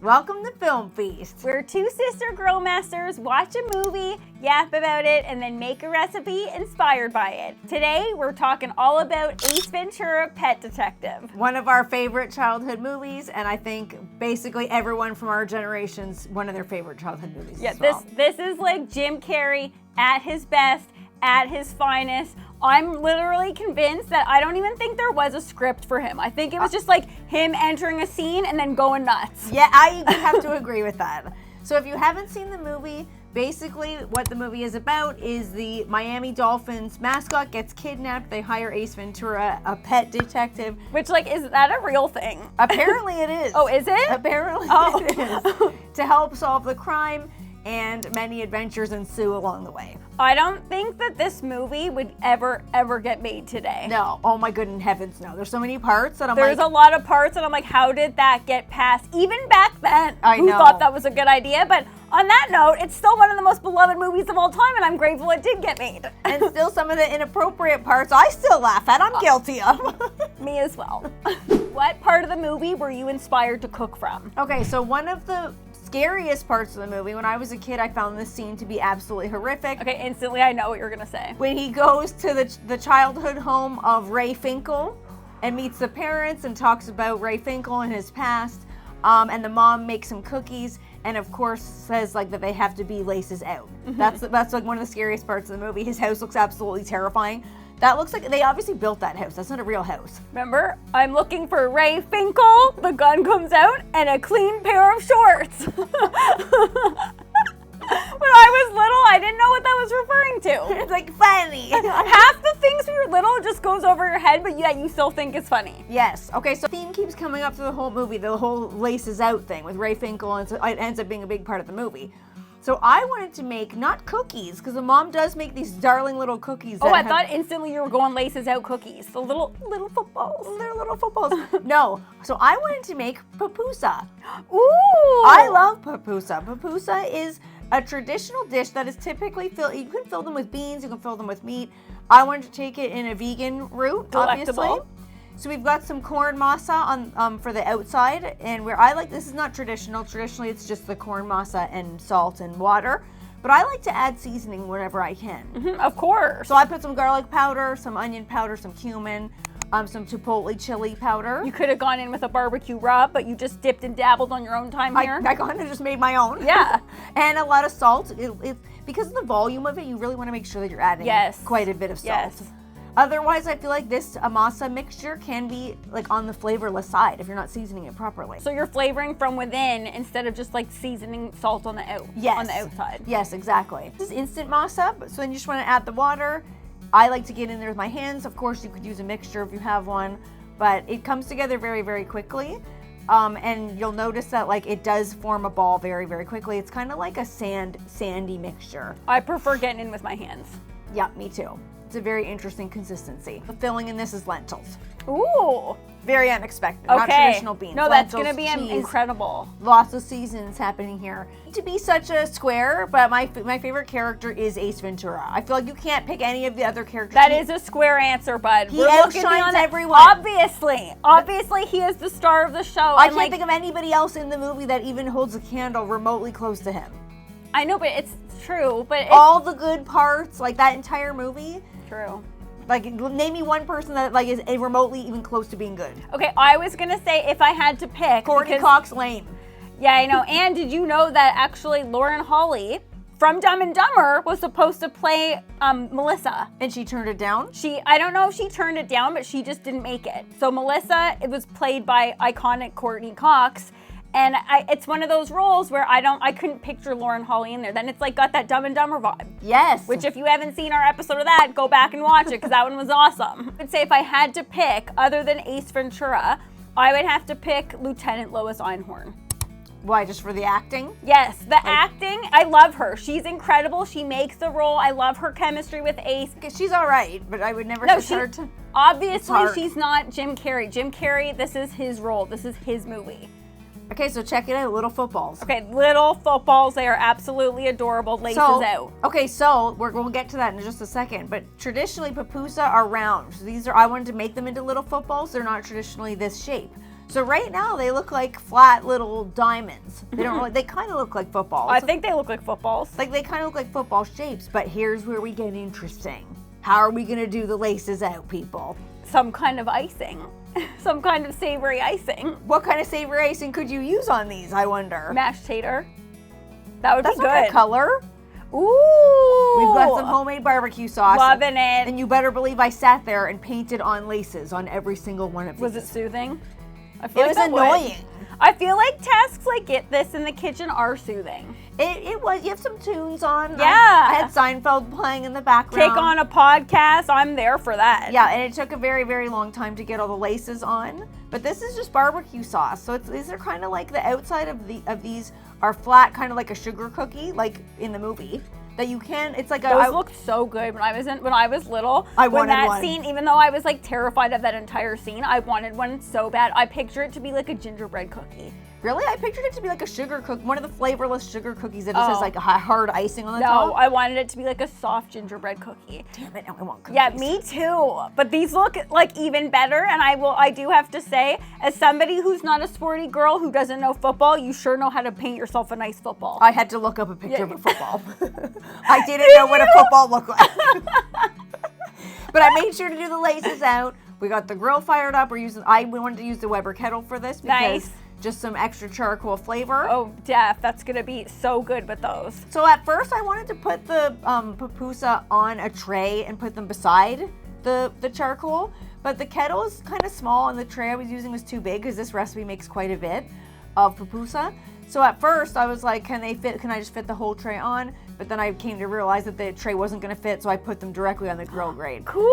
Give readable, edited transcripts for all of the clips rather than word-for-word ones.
Welcome to Film Feast. We're two sister grill masters, watch a movie, yap about it, and then make a recipe inspired by it. Today, we're talking all about Ace Ventura: Pet Detective. One of our favorite childhood movies, and I think basically everyone from our generation's one of their favorite childhood movies as well. This is like Jim Carrey at his best, at his finest. I'm literally convinced that I don't even think there was a script for him. I think it was just like him entering a scene and then going nuts. Yeah, I have to agree with that. So if you haven't seen the movie, basically what the movie is about is the Miami Dolphins mascot gets kidnapped. They hire Ace Ventura, a pet detective. Which, like, is that a real thing? Apparently it is. Oh, is it? Apparently it is. To help solve the crime, and many adventures ensue along the way. I don't think that this movie would ever get made today. No. Oh my goodness heavens, no. There's so many parts that There's a lot of parts and I'm like, how did that get passed? Even back then, who thought that was a good idea? But on that note, it's still one of the most beloved movies of all time and I'm grateful it did get made. And still some of the inappropriate parts I still laugh at. I'm guilty of. Me as well. What part of the movie were you inspired to cook from? Okay, so one of the scariest parts of the movie, when I was a kid, I found this scene to be absolutely horrific. Okay, instantly I know what you're gonna say. When he goes to the childhood home of Ray Finkel and meets the parents and talks about Ray Finkel and his past, and the mom makes him cookies and of course says like that they have to be laces out. Mm-hmm. That's like one of the scariest parts of the movie. His house looks absolutely terrifying. That looks like they obviously built that house. That's not a real house. Remember, I'm looking for Ray Finkel. The gun comes out and a clean pair of shorts. When I was little, I didn't know what that was referring to. It's like funny. Half the things when you're little just goes over your head, but yet you still think it's funny. Yes. Okay, so the theme keeps coming up through the whole movie, the whole laces out thing with Ray Finkel, and so it ends up being a big part of the movie. So I wanted to make, not cookies, because the mom does make these darling little cookies. I thought instantly you were going laces out cookies. The little footballs. They're little footballs. No. So I wanted to make pupusa. Ooh. I love pupusa. Pupusa is a traditional dish that is typically filled, you can fill them with beans, you can fill them with meat. I wanted to take it in a vegan route, Delectable. obviously. So we've got some corn masa on for the outside, and where I like, this is not traditional. Traditionally, it's just the corn masa and salt and water. But I like to add seasoning whenever I can. Mm-hmm, of course. So I put some garlic powder, some onion powder, some cumin, some chipotle chili powder. You could have gone in with a barbecue rub, but you just dipped and dabbled on your own time here. I kind of just made my own. Yeah. And a lot of salt. Because of the volume of it, you really want to make sure that you're adding quite a bit of salt. Yes. Otherwise, I feel like this masa mixture can be like on the flavorless side if you're not seasoning it properly. So you're flavoring from within instead of just like seasoning salt on the outside. Yes, exactly. This is instant masa, so then you just want to add the water. I like to get in there with my hands. Of course, you could use a mixture if you have one, but it comes together very, very quickly. And you'll notice that like it does form a ball very, very quickly. It's kind of like a sandy mixture. I prefer getting in with my hands. Yeah, me too. It's a very interesting consistency. The filling in this is lentils. Ooh. Very unexpected. Okay. Not traditional beans. No, lentils, that's going to be cheese, incredible. Lots of seasons happening here. To be such a square, but my favorite character is Ace Ventura. I feel like you can't pick any of the other characters. That is a square answer, bud. He outshines everyone. Obviously, he is the star of the show. I can't think of anybody else in the movie that even holds a candle remotely close to him. I know, but it's true. But all the good parts, like that entire movie. True. Like, name me one person that like is remotely even close to being good. Okay, I was gonna say if I had to pick. Courtney Cox lame. Yeah, I know. And did you know that actually Lauren Holly from Dumb and Dumber was supposed to play Melissa? And she turned it down? I don't know if she turned it down, but she just didn't make it. So Melissa, it was played by iconic Courtney Cox. And it's one of those roles where I couldn't picture Lauren Holly in there. Then it's like got that Dumb and Dumber vibe. Yes. Which if you haven't seen our episode of that, go back and watch it because that one was awesome. I'd say if I had to pick, other than Ace Ventura, I would have to pick Lieutenant Lois Einhorn. Why, just for the acting? Yes, the acting, I love her. She's incredible. She makes the role. I love her chemistry with Ace. She's all right, but I would never say her to... Obviously, she's not Jim Carrey. Jim Carrey, this is his role. This is his movie. Okay, so check it out, little footballs. Okay, little footballs, they are absolutely adorable, laces out. Okay, so we'll get to that in just a second, but traditionally pupusa are round. So I wanted to make them into little footballs. They're not traditionally this shape. So right now they look like flat little diamonds. They don't really, they kind of look like footballs. I think they look like footballs. Like they kind of look like football shapes, but here's where we get interesting. How are we gonna do the laces out, people? Some kind of icing. Some kind of savory icing. What kind of savory icing could you use on these, I wonder? Mashed tater. That would be good. That's not color. Ooh. We've got some homemade barbecue sauce. Loving it. And you better believe I sat there and painted on laces on every single one of these. Was it soothing? I feel It was annoying. I feel like tasks like get this in the kitchen are soothing. It was. You have some tunes on. Yeah. I had Seinfeld playing in the background. Take on a podcast. I'm there for that. Yeah, and it took a very, very long time to get all the laces on. But this is just barbecue sauce. So these are kind of like the outside of these are flat, kind of like a sugar cookie, like in the movie. That you can, it's like those looked so good when I was little. I wanted that one. Scene, even though I was like terrified of that entire scene, I wanted one so bad. I picture it to be like a gingerbread cookie. Really? I pictured it to be like a sugar cookie, one of the flavorless sugar cookies that just has like a hard icing on the top. No, I wanted it to be like a soft gingerbread cookie. Damn it, now I want cookies. Yeah, me too. But these look like even better, and I do have to say, as somebody who's not a sporty girl who doesn't know football, you sure know how to paint yourself a nice football. I had to look up a picture of a football. I didn't know what a football looked like. But I made sure to do the laces out. We got the grill fired up. We wanted to use the Weber kettle for this because just some extra charcoal flavor. Oh, Def, that's gonna be so good with those. So at first I wanted to put the pupusa on a tray and put them beside the charcoal, but the kettle is kind of small and the tray I was using was too big because this recipe makes quite a bit of pupusa. So at first I was like, can I just fit the whole tray on? But then I came to realize that the tray wasn't gonna fit, so I put them directly on the grill grate. Cool.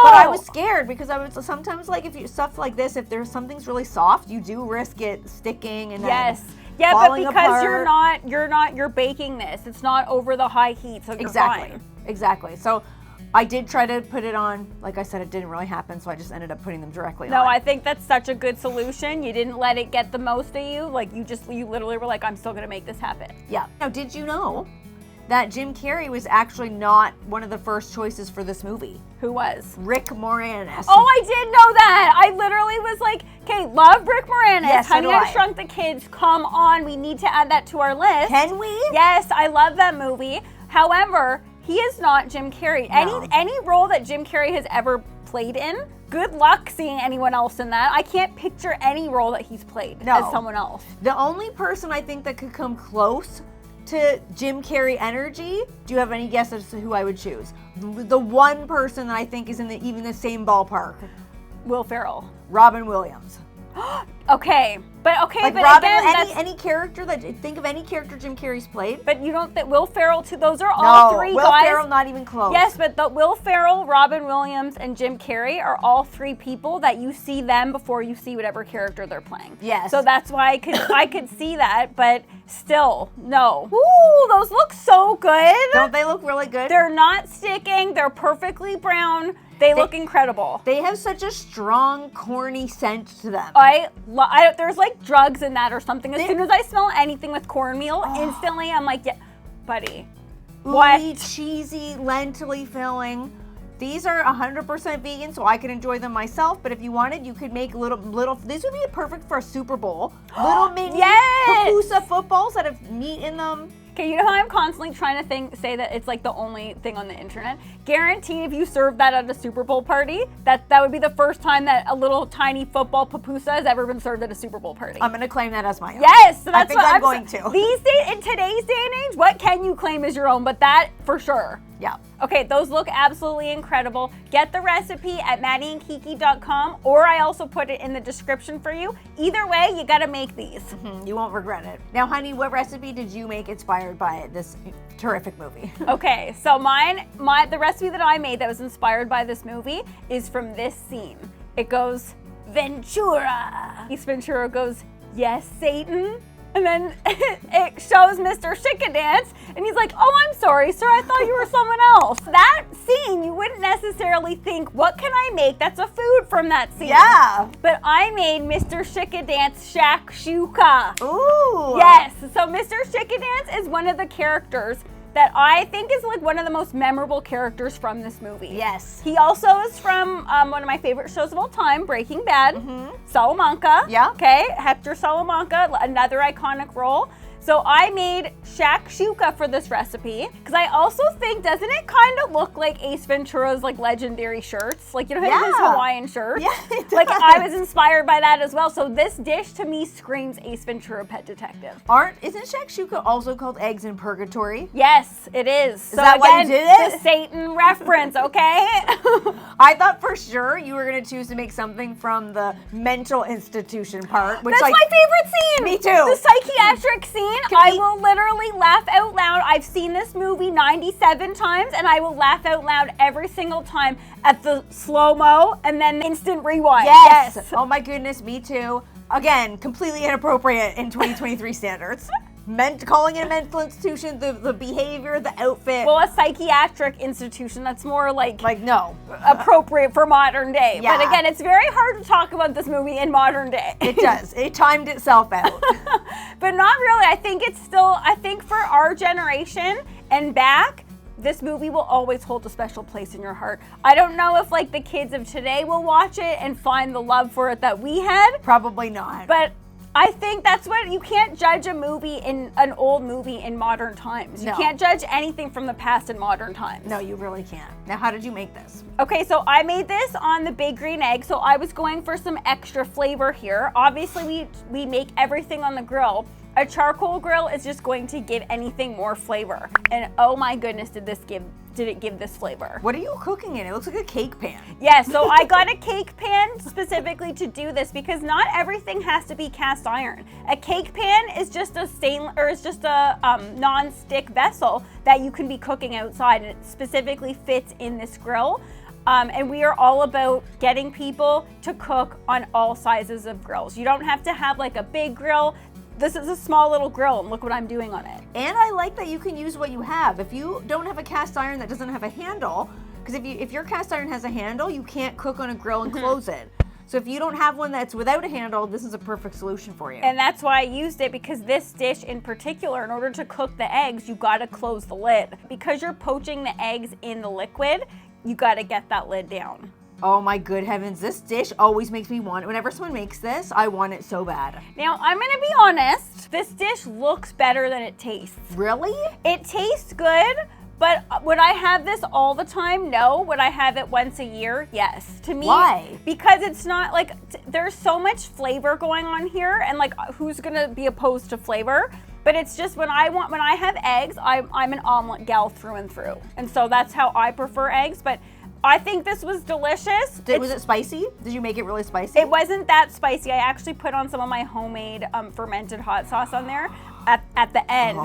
But I was scared because I was sometimes like if you stuff like this, if there's something's really soft, you do risk it sticking and then falling apart. you're baking this. It's not over the high heat, so you're fine. Exactly. So I did try to put it on. Like I said, it didn't really happen, so I just ended up putting them directly on. No, I think that's such a good solution. You didn't let it get the most of you. Like you literally were like, I'm still gonna make this happen. Yeah. Now, did you know that Jim Carrey was actually not one of the first choices for this movie? Who was? Rick Moranis. Oh, I did know that. I literally was like, okay, love Rick Moranis. Yes, Honey, I Shrunk the Kids. Come on, we need to add that to our list. Can we? Yes, I love that movie. However, he is not Jim Carrey. No. Any role that Jim Carrey has ever played in, good luck seeing anyone else in that. I can't picture any role that he's played as someone else. The only person I think that could come close to Jim Carrey energy, do you have any guess as to who I would choose? The one person that I think is in even the same ballpark. Will Ferrell. Robin Williams. Okay, but Like but Robin, again, any character think of any character Jim Carrey's played. But you don't think Will Ferrell too? Those are all three Will guys. Ferrell not even close. Yes, but the Will Ferrell, Robin Williams, and Jim Carrey are all three people that you see them before you see whatever character they're playing. Yes. So that's why I could see that, but still, no. Ooh, those look so good. Don't they look really good? They're not sticking. They're perfectly brown. They look incredible. They have such a strong, corny scent to them. There's like drugs in that or something. As soon as I smell anything with cornmeal, instantly I'm like, yeah, buddy. Ooey, cheesy, lentil filling. These are 100% vegan, so I can enjoy them myself. But if you wanted, you could make little. These would be perfect for a Super Bowl. Little mini pupusa footballs that have meat in them. Okay, you know how I'm constantly trying to say that it's like the only thing on the internet? Guaranteed if you serve that at a Super Bowl party, that would be the first time that a little tiny football pupusa has ever been served at a Super Bowl party. I'm going to claim that as my own. Yes, so I think I'm going to. In today's day and age, what can you claim as your own? But that for sure. Yeah. Okay, those look absolutely incredible. Get the recipe at maddieandkiki.com, or I also put it in the description for you. Either way, you gotta make these. Mm-hmm. You won't regret it. Now, honey, what recipe did you make inspired by this terrific movie? Okay, so the recipe that I made that was inspired by this movie is from this scene. It goes, Ventura. Ace Ventura goes, yes, Satan. And then it shows Mr. Shickadance, and he's like, oh, I'm sorry, sir, I thought you were someone else. That scene, you wouldn't necessarily think, what can I make that's a food from that scene? Yeah. But I made Mr. Shickadance Shakshuka. Ooh. Yes, so Mr. Shickadance is one of the characters that I think is like one of the most memorable characters from this movie. Yes. He also is from one of my favorite shows of all time, Breaking Bad. Salamanca. Yeah. Okay, Hector Salamanca, another iconic role. So I made shakshuka for this recipe because I also think, doesn't it kind of look like Ace Ventura's like legendary shirts? Like, you know, his Hawaiian shirts? Yeah, it does. Like, I was inspired by that as well. So this dish to me screams Ace Ventura Pet Detective. Isn't shakshuka also called eggs in purgatory? Yes, it is. So that why you did it? The Satan reference, okay? I thought for sure you were going to choose to make something from the mental institution part. Which, That's my favorite scene. Me too. The psychiatric scene. I will literally laugh out loud. I've seen this movie 97 times, and I will laugh out loud every single time at the slow-mo and then instant rewind. Yes. Oh my goodness, me too. Again, completely inappropriate in 2023 standards. Calling it a mental institution, the behavior, the outfit. Well, a psychiatric institution, that's more like no. appropriate for modern day. Yeah. But again, it's very hard to talk about this movie in modern day. It does. It timed itself out. But not really. I think for our generation and back, this movie will always hold a special place in your heart. I don't know if like the kids of today will watch it and find the love for it that we had. Probably not. But I think that's what, you can't judge a movie in an old movie in modern times. You can't judge anything from the past in modern times. No, you really can't. Now, how did you make this? Okay, so I made this on the big green egg. So I was going for some extra flavor here. Obviously, we make everything on the grill. A charcoal grill is just going to give anything more flavor. And oh my goodness, did it give this flavor. What are you cooking in? It looks like a cake pan. Yeah, so I got a cake pan specifically to do this because not everything has to be cast iron. A cake pan is just a non-stick vessel that you can be cooking outside, and it specifically fits in this grill. And we are all about getting people to cook on all sizes of grills. You don't have to have like a big grill. This is a small little grill, and look what I'm doing on it. And I like that you can use what you have. If you don't have a cast iron that doesn't have a handle, because if your cast iron has a handle, you can't cook on a grill and close it. So if you don't have one that's without a handle, this is a perfect solution for you. And that's why I used it, because this dish in particular, in order to cook the eggs, you gotta close the lid. Because you're poaching the eggs in the liquid, you gotta get that lid down. Oh my good heavens, this dish always makes me want it. Whenever someone makes this, I want it so bad. Now, I'm gonna be honest, this dish looks better than it tastes. Really? It tastes good, but would I have this all the time? No. Would I have it once a year? Yes. To me, why? Because it's not like, there's so much flavor going on here, and like, who's gonna be opposed to flavor? But it's just when I have eggs, I'm an omelet gal through and through. And so that's how I prefer eggs, but I think this was delicious. Was it spicy? Did you make it really spicy? It wasn't that spicy. I actually put on some of my homemade fermented hot sauce on there at the end.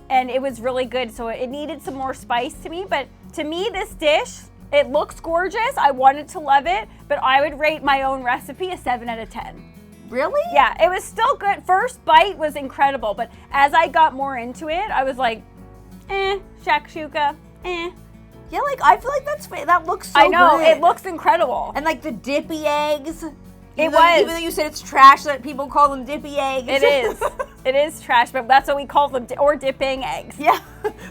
And it was really good. So it needed some more spice to me. But to me, this dish, it looks gorgeous. I wanted to love it. But I would rate my own recipe a 7 out of 10. Really? Yeah, it was still good. First bite was incredible. But as I got more into it, I was like, shakshuka, Yeah, like I feel like that looks so I know, good. it looks incredible. And like the dippy eggs. Even though you said it's trash that people call them dippy eggs. It is. It is trash, but that's what we call them, or dipping eggs. Yeah,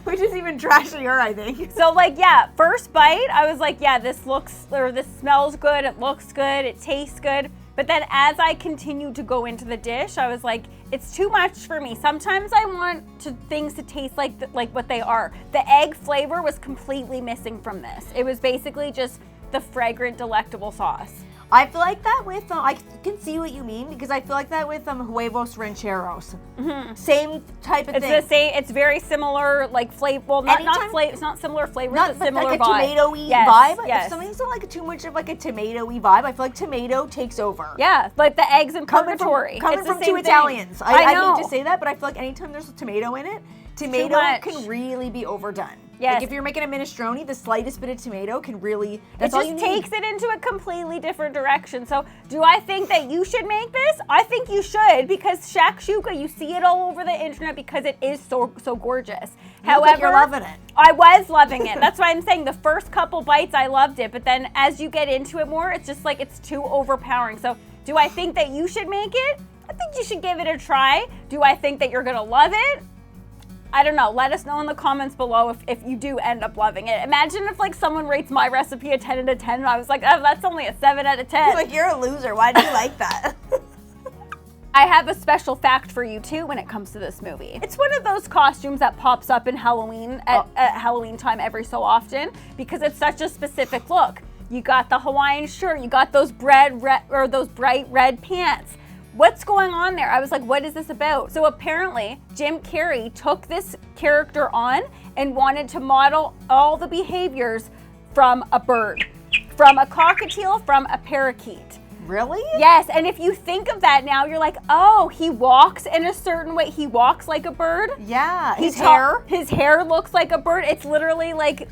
which is even trashier, I think. So like, yeah, first bite, I was like, yeah, this smells good, it looks good, it tastes good. But then as I continued to go into the dish, I was like, it's too much for me. Sometimes I want things to taste like what they are. The egg flavor was completely missing from this. It was basically just the fragrant, delectable sauce. I feel like that with, I can see what you mean, because I feel like that with huevos rancheros. Mm-hmm. Same type of thing. It's the same, it's very similar, like flavor, well, it's not similar flavors, but similar like vibe. Like a tomato-y vibe. Yes. If something's not like too much of like a tomato-y vibe, I feel like tomato takes over. Yeah, like the eggs in purgatory. Coming from two Italians. I hate to say that, but I feel like anytime there's a tomato in it, tomato can really be overdone. Yes. Like if you're making a minestrone, the slightest bit of tomato can really, that's all you need. It just takes it into a completely different direction. So do I think that you should make this? I think you should, because shakshuka, you see it all over the internet because it is so gorgeous. However, you're loving it. I was loving it. That's why I'm saying the first couple bites I loved it, but then as you get into it more, it's just like it's too overpowering. So do I think that you should make it? I think you should give it a try. Do I think that you're gonna love it? I don't know. Let us know in the comments below if you do end up loving it. Imagine if like someone rates my recipe a 10 out of 10 and I was like, oh, that's only a 7 out of 10. Like, you're a loser. Why do you like that? I have a special fact for you too when it comes to this movie. It's one of those costumes that pops up in Halloween at Halloween time every so often because it's such a specific look. You got the Hawaiian shirt, you got those those bright red pants. What's going on there? I was like, what is this about? So apparently, Jim Carrey took this character on and wanted to model all the behaviors from a bird, from a cockatiel, from a parakeet. Really? Yes, and if you think of that now, you're like, oh, he walks in a certain way. He walks like a bird. Yeah, his hair looks like a bird. It's literally like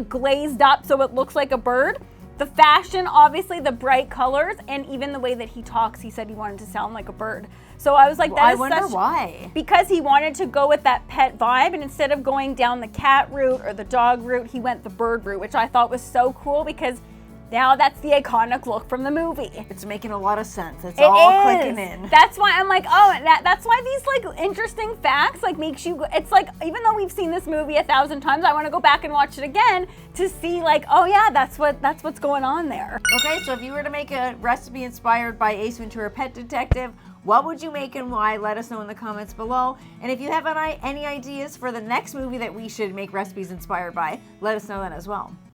glazed up so it looks like a bird. The fashion, obviously, the bright colors, and even the way that he talks, he said he wanted to sound like a bird. So I was like, I wonder why. Because he wanted to go with that pet vibe, and instead of going down the cat route or the dog route, he went the bird route, which I thought was so cool because now that's the iconic look from the movie. It's making a lot of sense. It's all clicking in. That's why I'm like, oh, that's why these like interesting facts like makes you, it's like, even though we've seen this movie 1,000 times, I want to go back and watch it again to see like, oh yeah, that's what's going on there. Okay, so if you were to make a recipe inspired by Ace Ventura Pet Detective, what would you make and why? Let us know in the comments below. And if you have any ideas for the next movie that we should make recipes inspired by, let us know that as well.